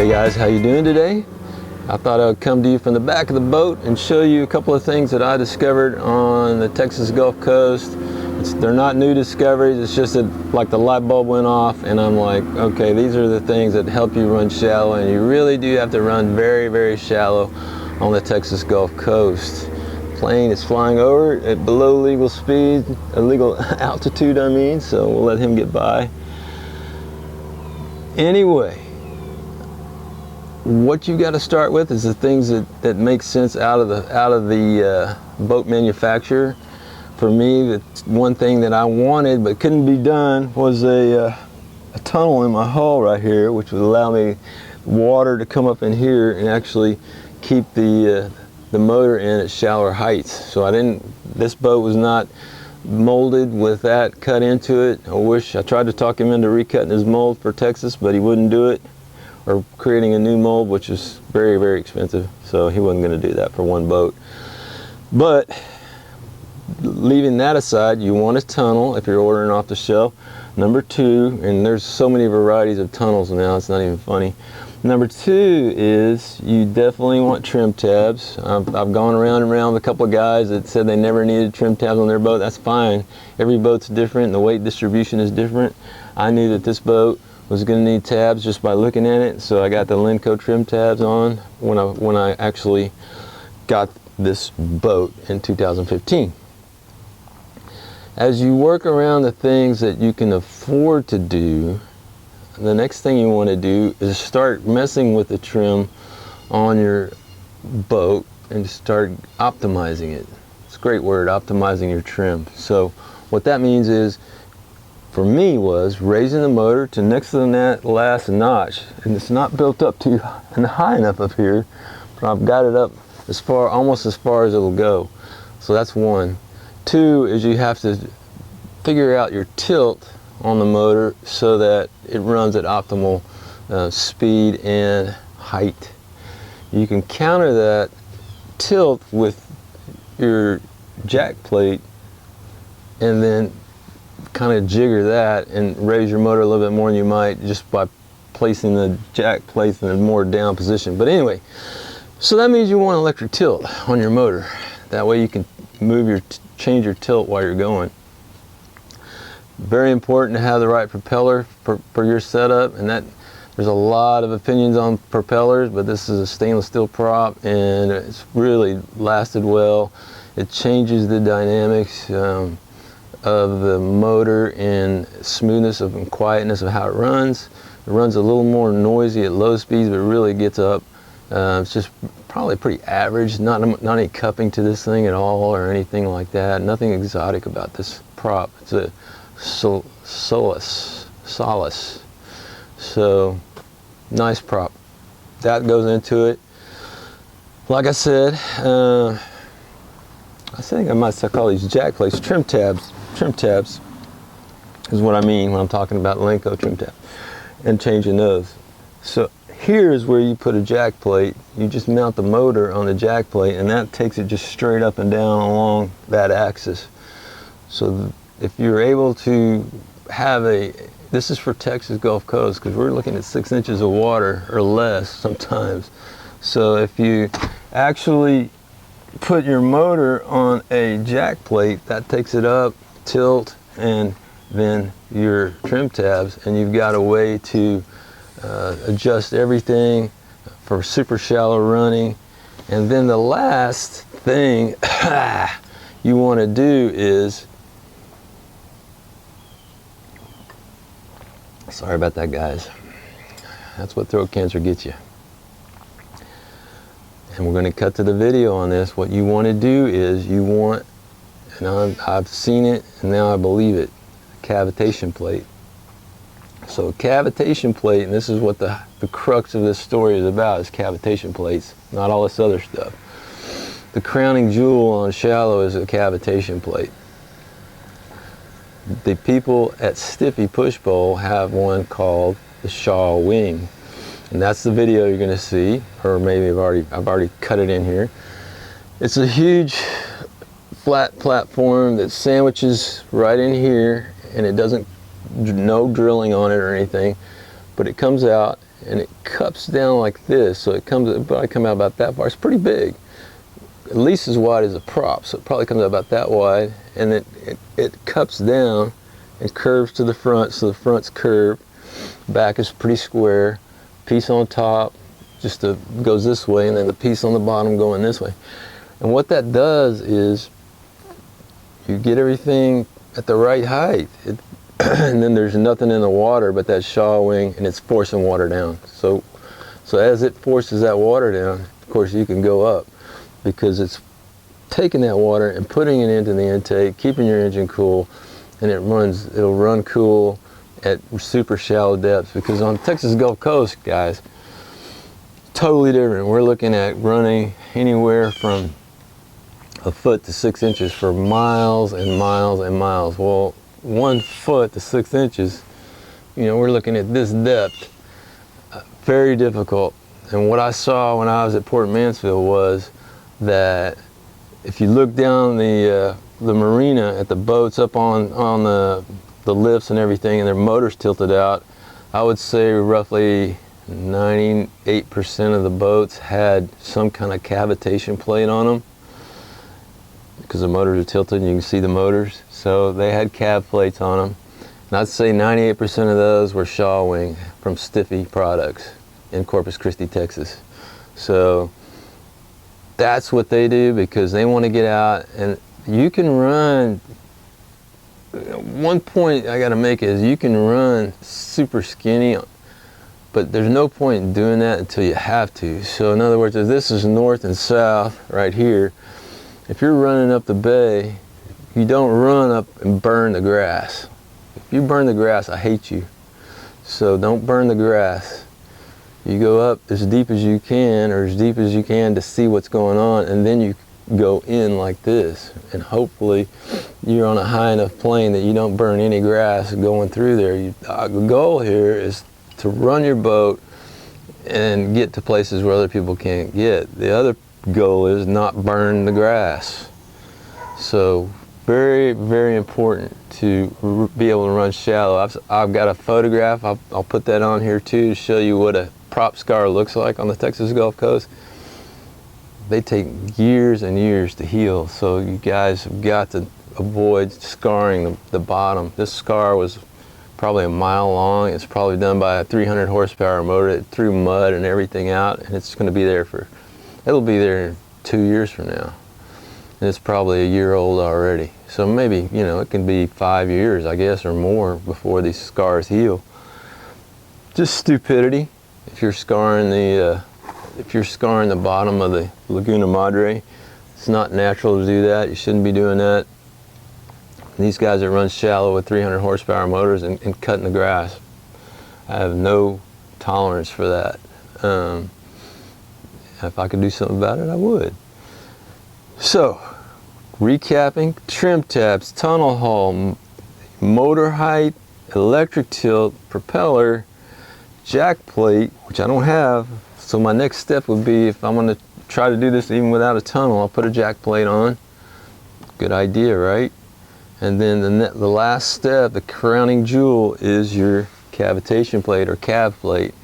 Hey guys, how you doing today? I thought I would come to you from the back of the boat and show you a couple of things that I discovered on the Texas Gulf Coast. They're not new discoveries, it's just that like the light bulb went off and I'm like, okay, these are the things that help you run shallow, and you really do have to run very, very shallow on the Texas Gulf Coast. Plane is flying over at below legal speed, legal altitude I mean, so we'll let him get by. Anyway, what you got to start with is the things that make sense out of the boat manufacturer. For me, the one thing that I wanted but couldn't be done was a tunnel in my hull right here, which would allow me water to come up in here and actually keep the motor in at shallower heights. So this boat was not molded with that cut into it. I tried to talk him into recutting his mold for Texas, but he wouldn't do it, or creating a new mold, which is very, very expensive. So he wasn't going to do that for one boat. But leaving that aside, you want a tunnel if you're ordering off the shelf. Number two, and there's so many varieties of tunnels now, it's not even funny. Number two is you definitely want trim tabs. I've gone around and around with a couple of guys that said they never needed trim tabs on their boat. That's fine. Every boat's different and the weight distribution is different. I knew that this boat was going to need tabs just by looking at it, so I got the Lenco trim tabs on when I actually got this boat in 2015. As you work around the things that you can afford to do, the next thing you want to do is start messing with the trim on your boat and start optimizing it. It's a great word, optimizing your trim. So what that means is, for me, was raising the motor to next to that last notch, and it's not built up too high enough up here, but I've got it up almost as far as it'll go. So that's one. Two is you have to figure out your tilt on the motor so that it runs at optimal speed and height. You can counter that tilt with your jack plate and then kind of jigger that and raise your motor a little bit more than you might just by placing the jack plates in a more down position. But anyway, so that means you want electric tilt on your motor. That way you can change your tilt while you're going. Very important to have the right propeller for your setup, and there's a lot of opinions on propellers, but this is a stainless steel prop and it's really lasted well. It changes the dynamics of the motor and smoothness and quietness of how it runs. It runs a little more noisy at low speeds, but really gets up. It's just probably pretty average, not any cupping to this thing at all or anything like that. Nothing exotic about this prop. It's a Solace. So nice prop. That goes into it. Like I said, I think I might call these jack plates trim tabs. Trim tabs is what I mean when I'm talking about Lenco trim tab and changing those. So here's where you put a jack plate. You just mount the motor on the jack plate and that takes it just straight up and down along that axis. So if you're able to have this is for Texas Gulf Coast because we're looking at 6 inches of water or less sometimes. So if you actually put your motor on a jack plate, that takes it up, tilt, and then your trim tabs, and you've got a way to adjust everything for super shallow running. And then the last thing you want to do is, sorry about that guys, that's what throat cancer gets you. And we're going to cut to the video on this. What you want to do is and I've seen it and now I believe it, cavitation plate. So cavitation plate, and this is what the crux of this story is about, is cavitation plates, not all this other stuff. The crowning jewel on shallow is a cavitation plate. The people at Stiffy Push Bowl have one called the Shaw Wing, and that's the video you're going to see, or maybe I've already cut it in here. It's a huge flat platform that sandwiches right in here, and it doesn't, no drilling on it or anything, but it comes out and it cups down like this, so it probably come out about that far. It's pretty big, at least as wide as a prop, so it probably comes out about that wide, and it cups down and curves to the front, so the front's curved, back is pretty square, piece on top just goes this way, and then the piece on the bottom going this way. And what that does is you get everything at the right height, and then there's nothing in the water but that shaw wing, and it's forcing water down. So as it forces that water down, of course you can go up, because it's taking that water and putting it into the intake, keeping your engine cool, and it'll run cool at super shallow depths. Because on the Texas Gulf Coast, guys, totally different. We're looking at running anywhere from a foot to 6 inches for miles and miles and miles. Well, 1 foot to 6 inches, you know, we're looking at this depth. Very difficult. And what I saw when I was at Port Mansfield was that if you look down the marina at the boats up on the lifts and everything, and their motors tilted out, I would say roughly 98% of the boats had some kind of cavitation plate on them, because the motors are tilted and you can see the motors. So they had cav plates on them. And I'd say 98% of those were shaw wing from Stiffy products in Corpus Christi, Texas. So that's what they do, because they want to get out. And you can run, one point I got to make is you can run super skinny, but there's no point in doing that until you have to. So in other words, if this is north and south right here, if you're running up the bay, you don't run up and burn the grass. If you burn the grass, I hate you. So don't burn the grass. You go up as deep as you can, or as deep as you can, to see what's going on, and then you go in like this. And hopefully you're on a high enough plane that you don't burn any grass going through there. The goal here is to run your boat and get to places where other people can't get. The other goal is not burn the grass. So very, very important to be able to run shallow. I've got a photograph, I'll put that on here too, to show you what a prop scar looks like on the Texas Gulf Coast. They take years and years to heal, so you guys have got to avoid scarring the bottom. This scar was probably a mile long. It's probably done by a 300 horsepower motor. It threw mud and everything out, and it's going to be there it'll be there 2 years from now. And it's probably a year old already. So maybe, you know, it can be 5 years, I guess, or more before these scars heal. Just stupidity. If you're scarring the bottom of the Laguna Madre, it's not natural to do that. You shouldn't be doing that. These guys that run shallow with 300 horsepower motors and cutting the grass, I have no tolerance for that. If I could do something about it, I would. So, recapping: trim tabs, tunnel hull, motor height, electric tilt, propeller, jack plate, which I don't have. So my next step would be, if I'm going to try to do this even without a tunnel, I'll put a jack plate on. Good idea, right? And then the last step, the crowning jewel, is your cavitation plate or cav plate.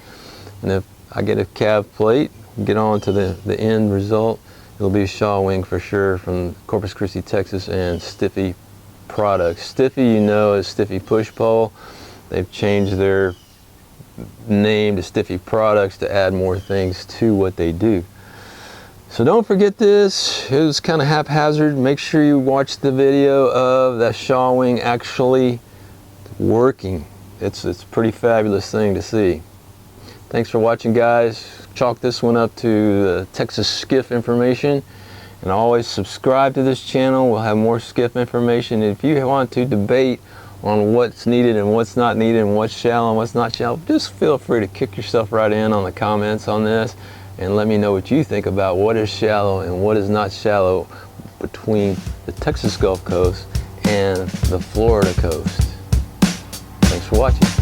And if I get a cav plate, get on to the end result, it'll be a shaw wing for sure from Corpus Christi, Texas, and Stiffy products. Stiffy, you know, is Stiffy push pole. They've changed their name to Stiffy products to add more things to what they do. So don't forget this. It was kind of haphazard. Make sure you watch the video of that shaw wing actually working. It's a pretty fabulous thing to see. Thanks for watching, guys. Chalk this one up to the Texas Skiff information, and always subscribe to this channel. We'll have more Skiff information. If you want to debate on what's needed and what's not needed, and what's shallow and what's not shallow, just feel free to kick yourself right in on the comments on this, and let me know what you think about what is shallow and what is not shallow between the Texas Gulf Coast and the Florida coast. Thanks for watching.